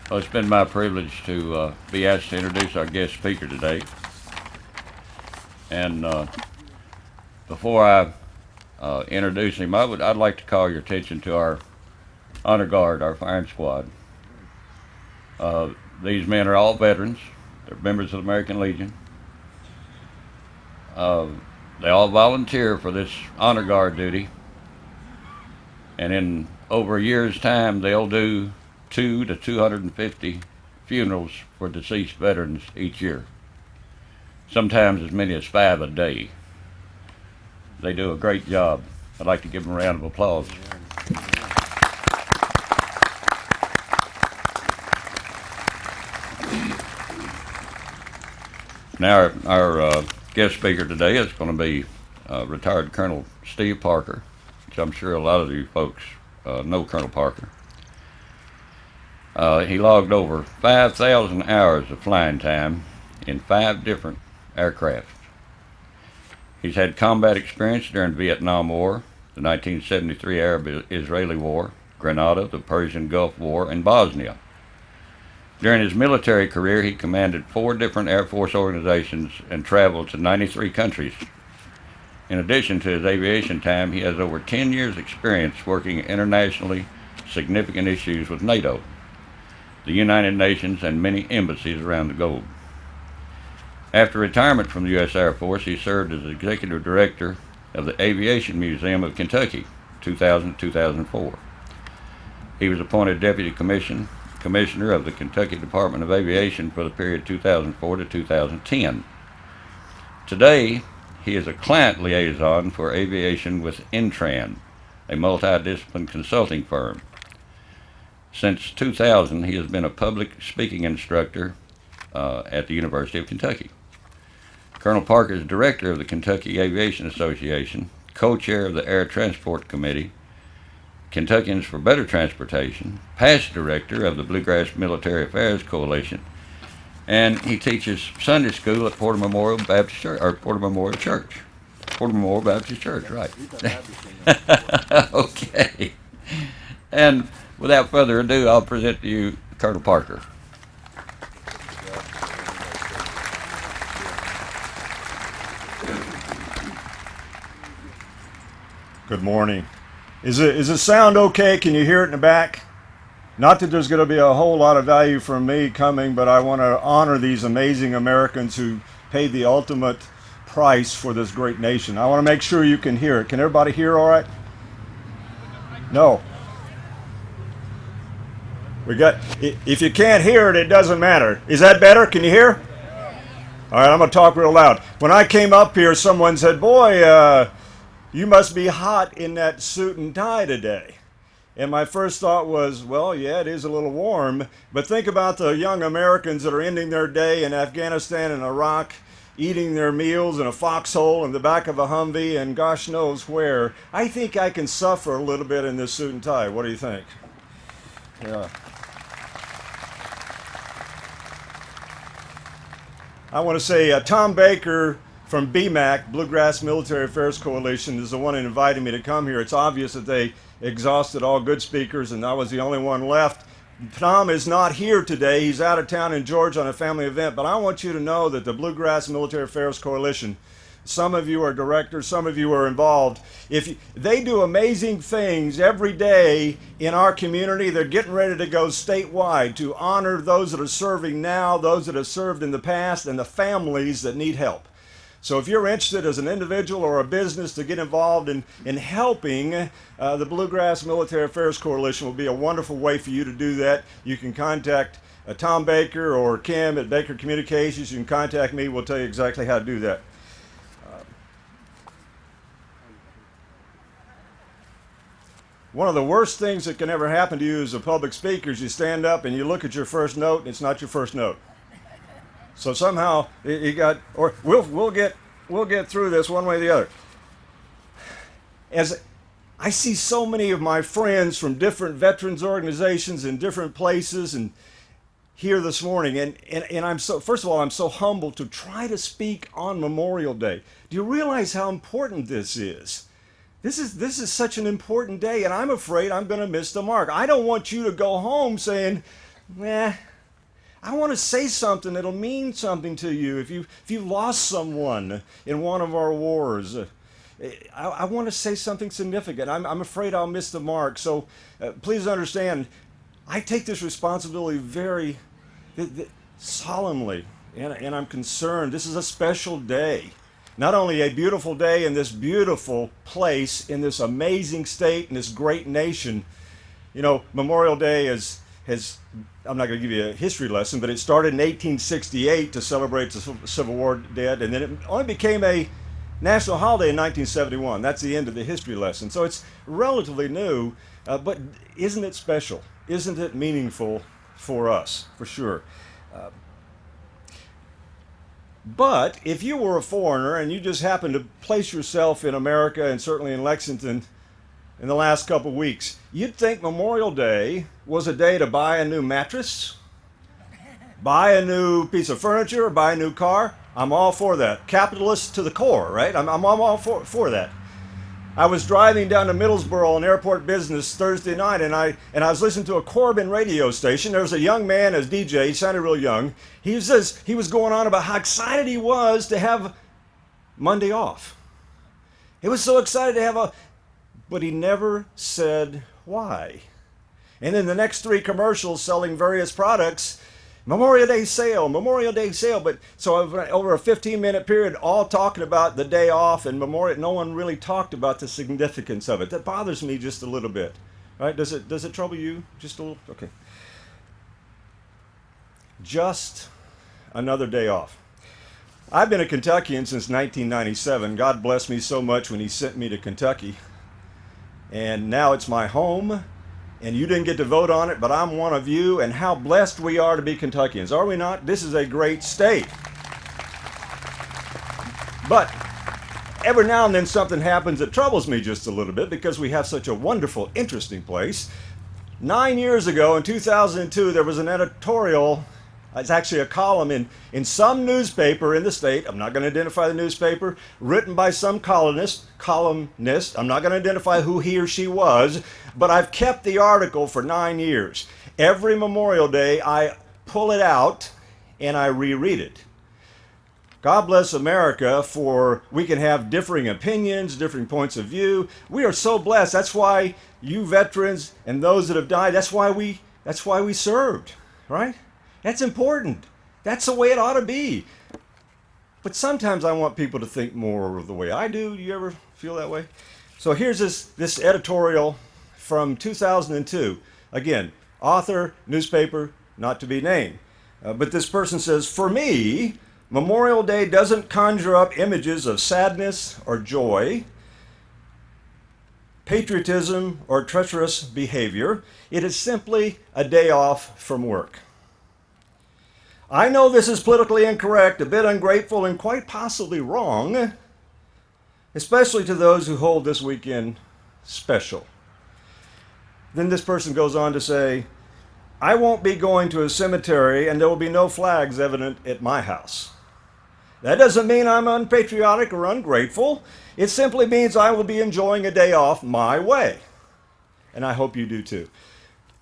Well, it's been my privilege to be asked to introduce our guest speaker today. And before I introduce him, I'd like to call your attention to our honor guard, our firing squad. These men are all veterans. They're members of the American Legion. They all volunteer for this honor guard duty. And in over a year's time, they'll do 2 to 250 funerals for deceased veterans each year. Sometimes as many as 5 a day. They do a great job. I'd like to give them a round of applause. Now our guest speaker today is going to be retired Colonel Steve Parker, which I'm sure a lot of you folks know Colonel Parker. He logged over 5,000 hours of flying time in 5 different aircraft. He's had combat experience during the Vietnam War, the 1973 Arab-Israeli War, Grenada, the Persian Gulf War, and Bosnia. During his military career, he commanded 4 different Air Force organizations and traveled to 93 countries. In addition to his aviation time, he has over 10 years' experience working internationally significant issues with NATO, the United Nations, and many embassies around the globe. After retirement from the U.S. Air Force, he served as executive director of the Aviation Museum of Kentucky, 2000-2004. He was appointed deputy commissioner of the Kentucky Department of Aviation for the period 2004 to 2010. Today, he is a client liaison for aviation with Intran, a multidisciplinary consulting firm. Since 2000, he has been a public speaking instructor at the University of Kentucky. Colonel Parker is director of the Kentucky Aviation Association, co-chair of the Air Transport Committee, Kentuckians for Better Transportation, past director of the Bluegrass Military Affairs Coalition, and he teaches Sunday school at Porter Memorial Baptist Church, or Porter Memorial Church. Porter Memorial Baptist Church, right. Okay. And without further ado, I'll present to you Colonel Parker. Good morning. Is the sound okay? Can you hear it in the back? Not that there's going to be a whole lot of value from me coming, but I want to honor these amazing Americans who paid the ultimate price for this great nation. I want to make sure you can hear it. Can everybody hear all right? No. If you can't hear it, it doesn't matter. Is that better? Can you hear? All right, I'm going to talk real loud. When I came up here, someone said, boy, you must be hot in that suit and tie today. And my first thought was, well, yeah, it is a little warm, but think about the young Americans that are ending their day in Afghanistan and Iraq, eating their meals in a foxhole in the back of a Humvee and gosh knows where. I think I can suffer a little bit in this suit and tie. What do you think? Yeah. I want to say Tom Baker from BMAC, Bluegrass Military Affairs Coalition, is the one that invited me to come here. It's obvious that they exhausted all good speakers and I was the only one left. Tom is not here today. He's out of town in Georgia on a family event, but I want you to know that the Bluegrass Military Affairs Coalition, some of you are directors, some of you are involved. They do amazing things every day in our community. They're getting ready to go statewide to honor those that are serving now, those that have served in the past, and the families that need help. So if you're interested as an individual or a business to get involved in helping, the Bluegrass Military Affairs Coalition will be a wonderful way for you to do that. You can contact Tom Baker or Kim at Baker Communications. You can contact me. We'll tell you exactly how to do that. One of the worst things that can ever happen to you as a public speaker is you stand up and you look at your first note and it's not your first note. So somehow you got, or we'll get through this one way or the other. As I see so many of my friends from different veterans organizations in different places and here this morning, and I'm so, first of all, I'm so humbled to try to speak on Memorial Day. Do you realize how important this is? This is such an important day, and I'm afraid I'm going to miss the mark. I don't want you to go home saying, I want to say something that'll mean something to you. If you've lost someone in one of our wars, I want to say something significant. I'm afraid I'll miss the mark. So please understand, I take this responsibility very solemnly, and I'm concerned. This is a special day. Not only a beautiful day in this beautiful place, in this amazing state, in this great nation. You know, Memorial Day I'm not going to give you a history lesson, but it started in 1868 to celebrate the Civil War dead, and then it only became a national holiday in 1971. That's the end of the history lesson. So it's relatively new, but isn't it special? Isn't it meaningful for us, for sure? But if you were a foreigner and you just happened to place yourself in America, and certainly in Lexington in the last couple of weeks, you'd think Memorial Day was a day to buy a new mattress, buy a new piece of furniture, or buy a new car. I'm all for that. Capitalist to the core, right? I'm all for that. I was driving down to Middlesboro on airport business Thursday night, and I was listening to a Corbin radio station. There was a young man as DJ. He sounded real young. He was going on about how excited he was to have Monday off. He was so excited to have but he never said why. And in the next three commercials selling various products, Memorial Day sale. But so over a 15-minute period, all talking about the day off and Memorial, no one really talked about the significance of it. That bothers me just a little bit. Right? Does it trouble you just a little? Okay. Just another day off. I've been a Kentuckian since 1997. God blessed me so much when he sent me to Kentucky. And now it's my home. And you didn't get to vote on it, but I'm one of you, and how blessed we are to be Kentuckians. Are we not? This is a great state. But every now and then something happens that troubles me just a little bit because we have such a wonderful, interesting place. 9 years ago, in 2002, there was an editorial. It's actually a column in some newspaper in the state. I'm not going to identify the newspaper, written by some columnist. I'm not going to identify who he or she was, but I've kept the article for 9 years. Every Memorial Day, I pull it out and I reread it. God bless America for we can have differing opinions, differing points of view. We are so blessed. That's why you veterans and those that have died, that's why we served, right? That's important. That's the way it ought to be. But sometimes I want people to think more of the way I do. Do you ever feel that way? So here's this editorial from 2002. Again, author, newspaper, not to be named. But this person says, for me, Memorial Day doesn't conjure up images of sadness or joy, patriotism or treacherous behavior. It is simply a day off from work. I know this is politically incorrect, a bit ungrateful, and quite possibly wrong, especially to those who hold this weekend special. Then this person goes on to say, I won't be going to a cemetery and there will be no flags evident at my house. That doesn't mean I'm unpatriotic or ungrateful. It simply means I will be enjoying a day off my way. And I hope you do too.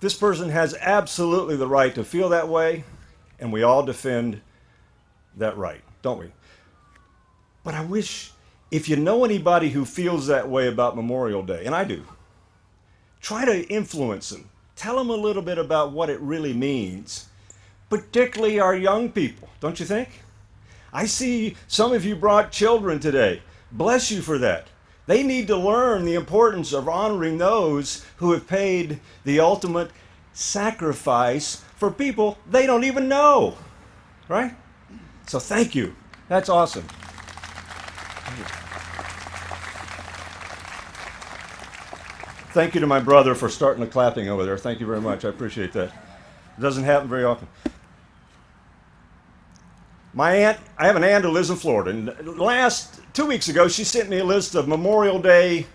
This person has absolutely the right to feel that way. And we all defend that right, don't we? But I wish, if you know anybody who feels that way about Memorial Day, and I do, try to influence them. Tell them a little bit about what it really means, particularly our young people, don't you think? I see some of you brought children today. Bless you for that. They need to learn the importance of honoring those who have paid the ultimate sacrifice for people they don't even know, right? So thank you. That's awesome. Thank you to my brother for starting the clapping over there. Thank you very much. I appreciate that. It doesn't happen very often. I have an aunt who lives in Florida, and 2 weeks ago, she sent me a list of Memorial Day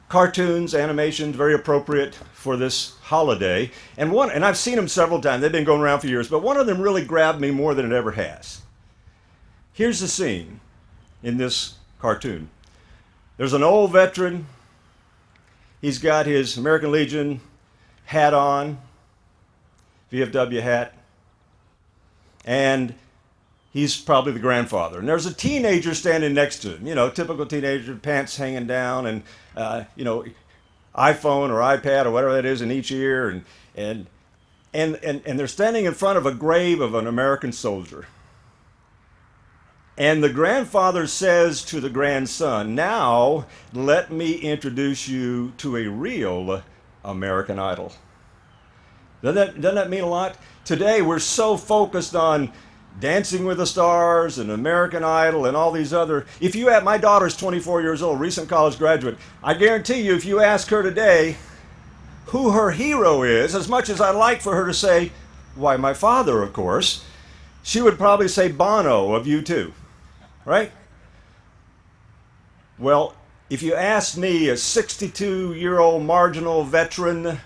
cartoons, animations, very appropriate for this holiday. And I've seen them several times. They've been going around for years, but one of them really grabbed me more than it ever has. Here's the scene in this cartoon. There's an old veteran. He's got his American Legion hat on. VFW hat, and he's probably the grandfather. And there's a teenager standing next to him, typical teenager, pants hanging down, and iPhone or iPad or whatever that is in each ear, and they're standing in front of a grave of an American soldier. And the grandfather says to the grandson, "Now let me introduce you to a real American Idol." Doesn't that mean a lot? Today we're so focused on Dancing with the Stars and American Idol and all these other. My daughter's 24 years old, recent college graduate. I guarantee you, if you ask her today who her hero is, as much as I'd like for her to say, "Why, my father, of course," she would probably say Bono of U2, right? Well, if you ask me, a 62-year-old marginal veteran,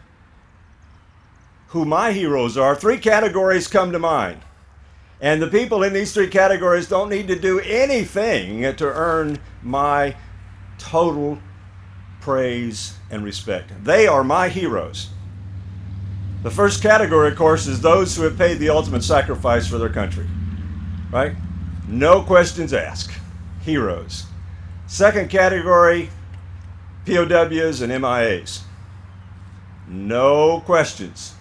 who my heroes are, 3 categories come to mind. And the people in these 3 categories don't need to do anything to earn my total praise and respect. They are my heroes. The first category, of course, is those who have paid the ultimate sacrifice for their country, right? No questions asked. Heroes. Second category, POWs and MIAs. No questions.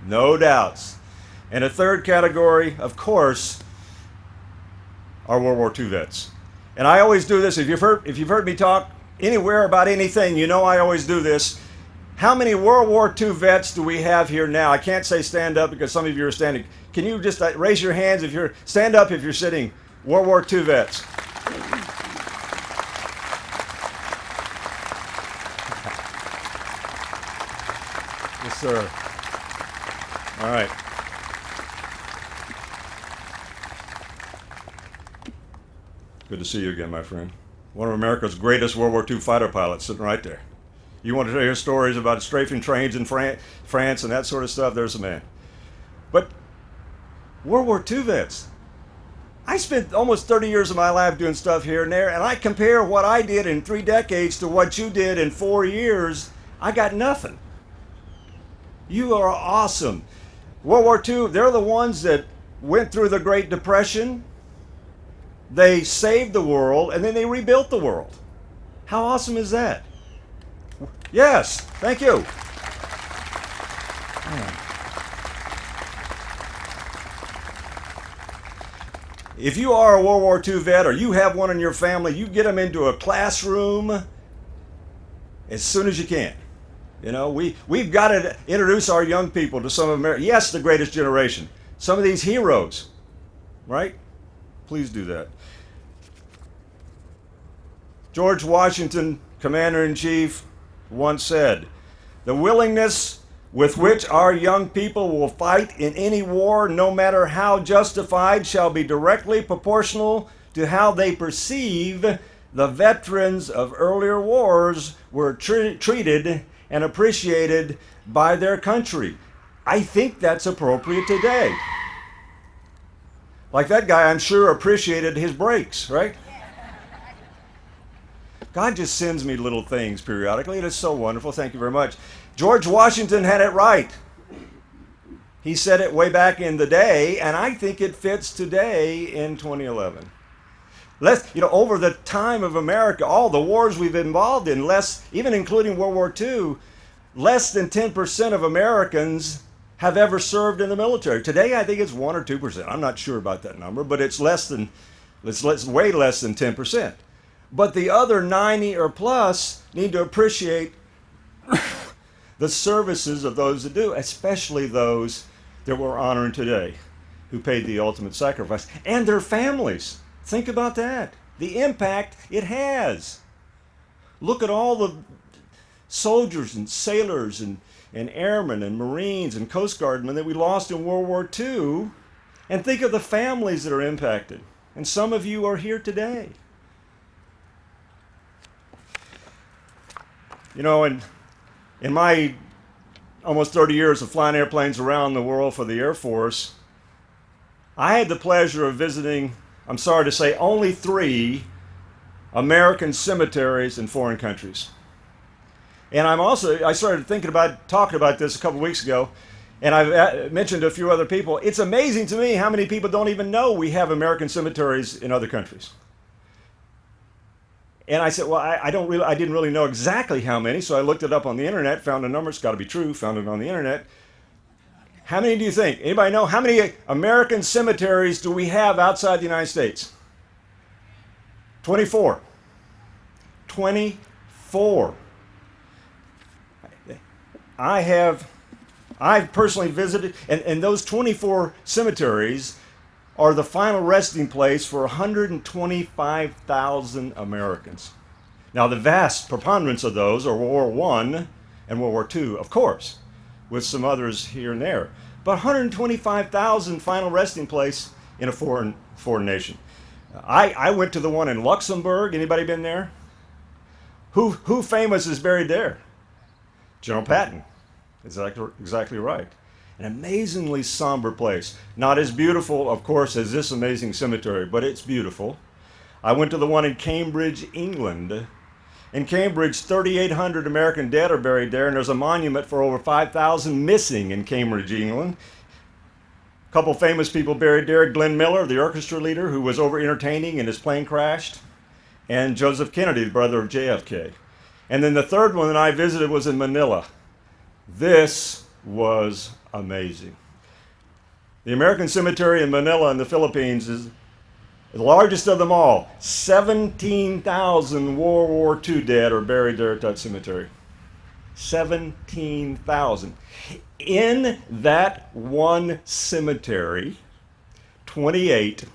No doubts. And a third category, of course, are World War II vets. And I always do this. If you've heard me talk anywhere about anything, I always do this. How many World War II vets do we have here now? I can't say stand up because some of you are standing. Can you just raise your hands stand up if you're sitting? World War II vets. Yes, sir. All right. Good to see you again, my friend. One of America's greatest World War II fighter pilots sitting right there. You want to hear stories about strafing trains in France and that sort of stuff? There's a man. But World War II vets. I spent almost 30 years of my life doing stuff here and there, and I compare what I did in 3 decades to what you did in 4 years. I got nothing. You are awesome. World War II, they're the ones that went through the Great Depression. They saved the world, and then they rebuilt the world. How awesome is that? Yes, thank you. If you are a World War II vet or you have one in your family, you get them into a classroom as soon as you can. We've got to introduce our young people to some of America. Yes, the greatest generation. Some of these heroes, right? Please do that. George Washington, Commander-in-Chief, once said, "The willingness with which our young people will fight in any war, no matter how justified, shall be directly proportional to how they perceive the veterans of earlier wars were treated and appreciated by their country." I think that's appropriate today. Like that guy, I'm sure, appreciated his breaks, right? God just sends me little things periodically. It is so wonderful. Thank you very much. George Washington had it right. He said it way back in the day, and I think it fits today in 2011. Over the time of America, all the wars we've been involved in, even including World War II, less than 10% of Americans have ever served in the military. Today, I think it's 1 or 2%. I'm not sure about that number, but it's way less than 10%. But the other 90 or plus need to appreciate the services of those that do, especially those that we're honoring today, who paid the ultimate sacrifice, and their families. Think about that, the impact it has. Look at all the soldiers and sailors and airmen and Marines and Coast Guardmen that we lost in World War II, and think of the families that are impacted. And some of you are here today. In my almost 30 years of flying airplanes around the world for the Air Force, I had the pleasure of visiting, I'm sorry to say, only 3 American cemeteries in foreign countries. And I started talking about this a couple weeks ago. And I've mentioned to a few other people, it's amazing to me how many people don't even know we have American cemeteries in other countries. And I said, well, I didn't really know exactly how many, so I looked it up on the internet, found a number, it's got to be true, found it on the internet. How many do you think? Anybody know? How many American cemeteries do we have outside the United States? 24. 24. I've personally visited, and those 24 cemeteries are the final resting place for 125,000 Americans. Now, the vast preponderance of those are World War I and World War II, of course, with some others here and there. But 125,000 final resting place in a foreign nation. I went to the one in Luxembourg. Anybody been there? Who famous is buried there? General Patton. Exactly right. An amazingly somber place. Not as beautiful, of course, as this amazing cemetery, but it's beautiful. I went to the one in Cambridge, England. In Cambridge, 3,800 American dead are buried there, and there's a monument for over 5,000 missing in Cambridge, England. A couple famous people buried there: Glenn Miller, the orchestra leader, who was over entertaining and his plane crashed, and Joseph Kennedy, the brother of JFK. And then the third one that I visited was in Manila. This was amazing. The American Cemetery in Manila in the Philippines is the largest of them all. 17,000 World War II dead are buried there at that cemetery. 17,000. In that one cemetery, 28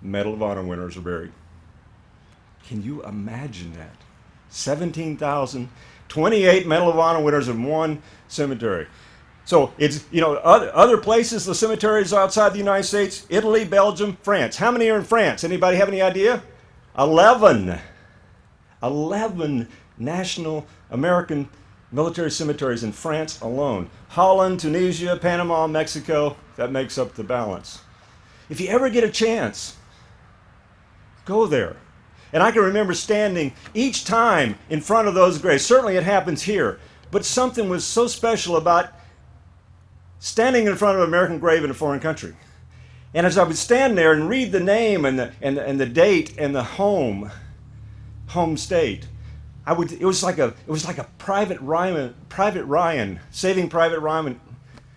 Medal of Honor winners are buried. Can you imagine that? 17,000, 28 Medal of Honor winners in one cemetery. So it's, other places, the cemeteries outside the United States: Italy, Belgium, France. How many are in France? Anybody have any idea? 11. 11 national American military cemeteries in France alone. Holland, Tunisia, Panama, Mexico, that makes up the balance. If you ever get a chance, go there. And I can remember standing each time in front of those graves. Certainly it happens here, but something was so special about standing in front of an American grave in a foreign country. And as I would stand there and read the name and the date and the home state, it was like a Private Ryan, Saving Private Ryan.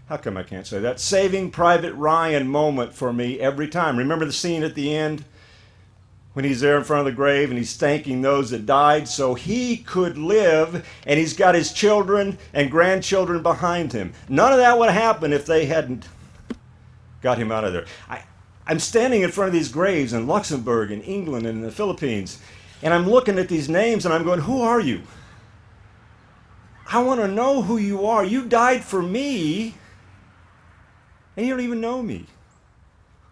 How come I can't say that? Saving Private Ryan moment for me every time. Remember the scene at the end when he's there in front of the grave and he's thanking those that died so he could live, and he's got his children and grandchildren behind him. None of that would happen if they hadn't got him out of there. I'm standing in front of these graves in Luxembourg, in England, and in the Philippines, and I'm looking at these names and I'm going, who are you? I want to know who you are. You died for me, and you don't even know me.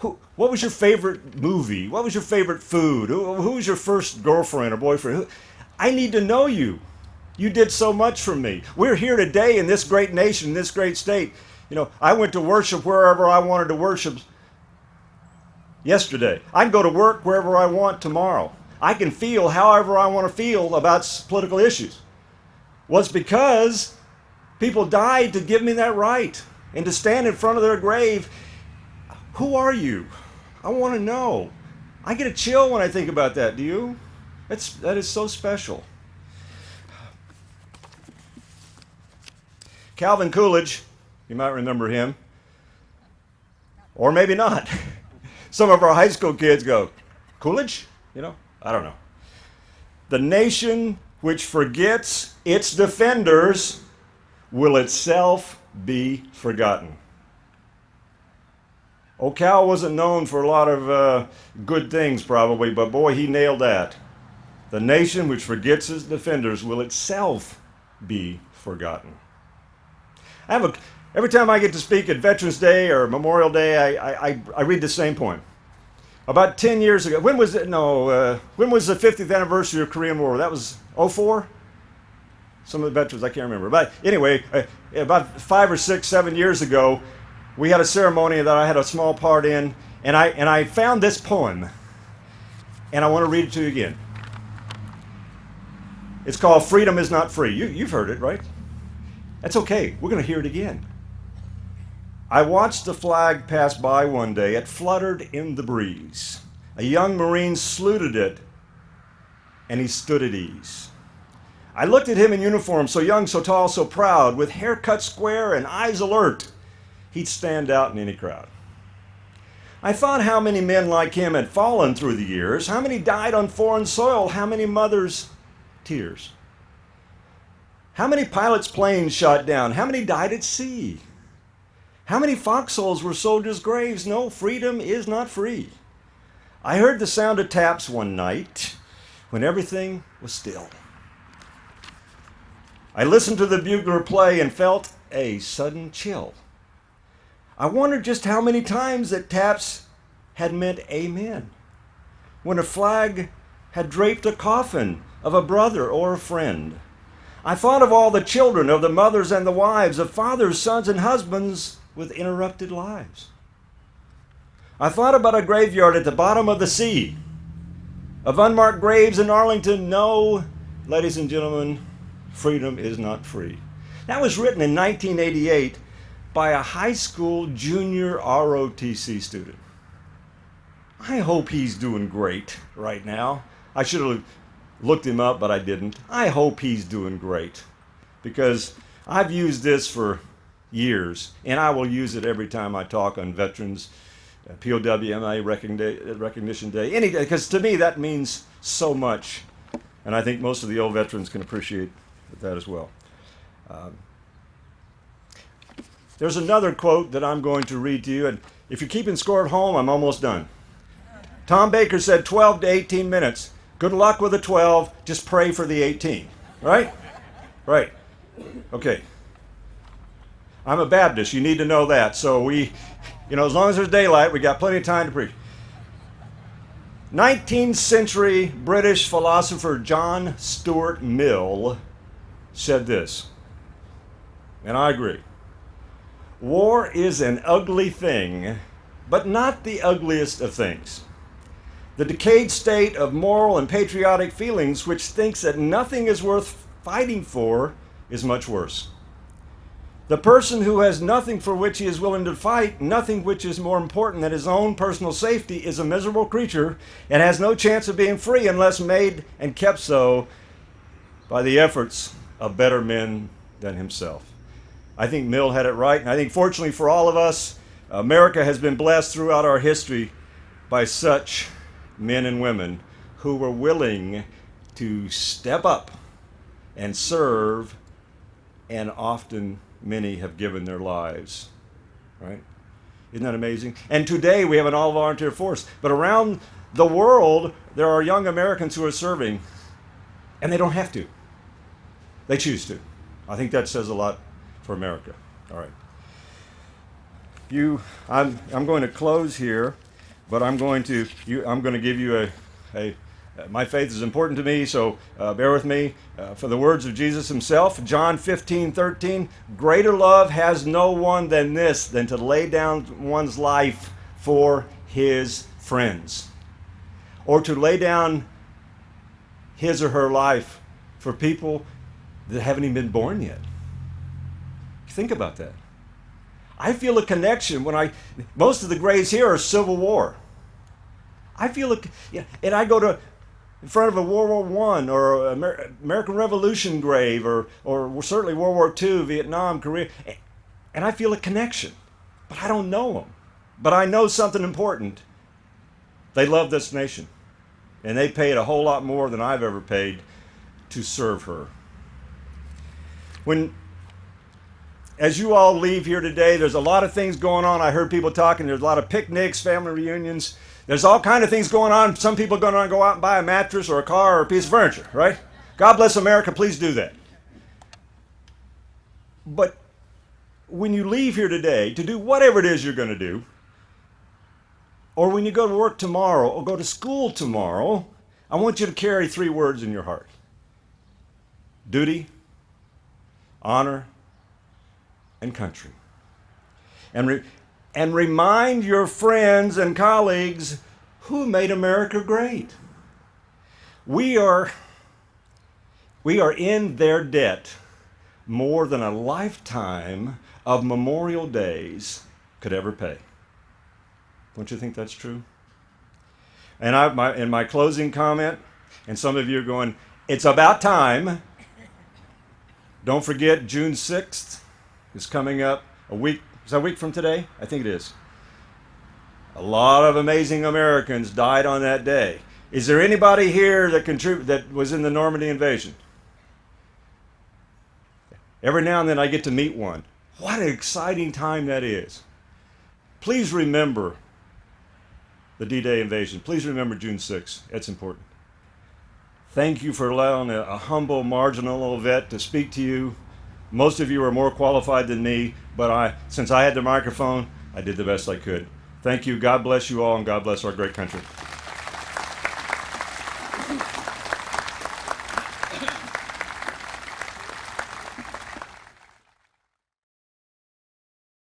What was your favorite movie? What was your favorite food? Who was your first girlfriend or boyfriend? I need to know you. You did so much for me. We're here today in this great nation, in this great state. I went to worship wherever I wanted to worship yesterday. I can go to work wherever I want tomorrow. I can feel however I want to feel about political issues. Well, it's because people died to give me that right, and to stand in front of their grave. Who are you? I want to know. I get a chill when I think about that. Do you? That is so special. Calvin Coolidge, you might remember him, or maybe not. Some of our high school kids go, Coolidge? I don't know. The nation which forgets its defenders will itself be forgotten. Cal wasn't known for a lot of good things probably, but boy, he nailed that. The nation which forgets its defenders will itself be forgotten. Every time I get to speak at Veterans Day or Memorial Day, I read the same poem. About 10 years ago, when was it? When was the 50th anniversary of Korean War? That was 2004? Some of the veterans, I can't remember. But anyway, about 5 or 6, 7 years ago, we had a ceremony that I had a small part in, and I found this poem, and I want to read it to you again. It's called "Freedom is Not Free." You've heard it, right? That's okay. We're going to hear it again. I watched the flag pass by one day. It fluttered in the breeze. A young Marine saluted it, and he stood at ease. I looked at him in uniform, so young, so tall, so proud, with hair cut square and eyes alert. He'd stand out in any crowd. I thought how many men like him had fallen through the years, how many died on foreign soil, how many mothers' tears. How many pilots' planes shot down, how many died at sea. How many foxholes were soldiers' graves? No, freedom is not free. I heard the sound of taps one night when everything was still. I listened to the bugler play and felt a sudden chill. I wondered just how many times that taps had meant amen, when a flag had draped a coffin of a brother or a friend. I thought of all the children, of the mothers and the wives, of fathers, sons, and husbands with interrupted lives. I thought about a graveyard at the bottom of the sea, of unmarked graves in Arlington. No, ladies and gentlemen, freedom is not free. That was written in 1988 by a high school junior ROTC student. I hope he's doing great right now. I should have looked him up, but I didn't. I hope he's doing great, because I've used this for years, and I will use it every time I talk on Veterans, POWMA Recognition Day, any day, because to me that means so much, and I think most of the old veterans can appreciate that as well. There's another quote that I'm going to read to you, and if you're keeping score at home, I'm almost done. Tom Baker said 12 to 18 minutes. Good luck with the 12, just pray for the 18, right? Right. Okay. I'm a Baptist, you need to know that. So as long as there's daylight, we got plenty of time to preach. 19th century British philosopher John Stuart Mill said this, and I agree. War is an ugly thing, but not the ugliest of things. The decayed state of moral and patriotic feelings which thinks that nothing is worth fighting for is much worse. The person who has nothing for which he is willing to fight, nothing which is more important than his own personal safety, is a miserable creature and has no chance of being free unless made and kept so by the efforts of better men than himself. I think Mill had it right, and I think fortunately for all of us, America has been blessed throughout our history by such men and women who were willing to step up and serve, and often many have given their lives, right? Isn't that amazing? And today we have an all-volunteer force, but around the world there are young Americans who are serving, and they don't have to. They choose to. I think that says a lot for America. All right. I'm going to close here, but I'm going to give you my faith is important to me, so bear with me. For the words of Jesus himself, John 15:13, greater love has no one than this, than to lay down one's life for his friends, or to lay down his or her life for people that haven't even been born yet. Think about that. I feel a connection when most of the graves here are Civil War. I feel and I go to in front of a World War I or American Revolution grave, or certainly World War II, Vietnam, Korea, and I feel a connection. But I don't know them. But I know something important. They love this nation, and they paid a whole lot more than I've ever paid to serve her. As you all leave here today, there's a lot of things going on. I heard people talking. There's a lot of picnics, family reunions. There's all kind of things going on. Some people are going to go out and buy a mattress or a car or a piece of furniture, right? God bless America. Please do that. But when you leave here today to do whatever it is you're going to do, or when you go to work tomorrow or go to school tomorrow, I want you to carry 3 words in your heart: duty, honor, and country. And remind your friends and colleagues who made America great. We are in their debt more than a lifetime of Memorial Days could ever pay. Don't you think that's true? And in my closing comment, and some of you are going, it's about time. Don't forget, June 6th is coming up a week. Is that a week from today? I think it is. A lot of amazing Americans died on that day. Is there anybody here that was in the Normandy invasion? Every now and then I get to meet one. What an exciting time that is. Please remember the D-Day invasion. Please remember June 6th. It's important. Thank you for allowing a humble, marginal little vet to speak to you. Most of you are more qualified than me, but since I had the microphone, I did the best I could. Thank you. God bless you all, and God bless our great country.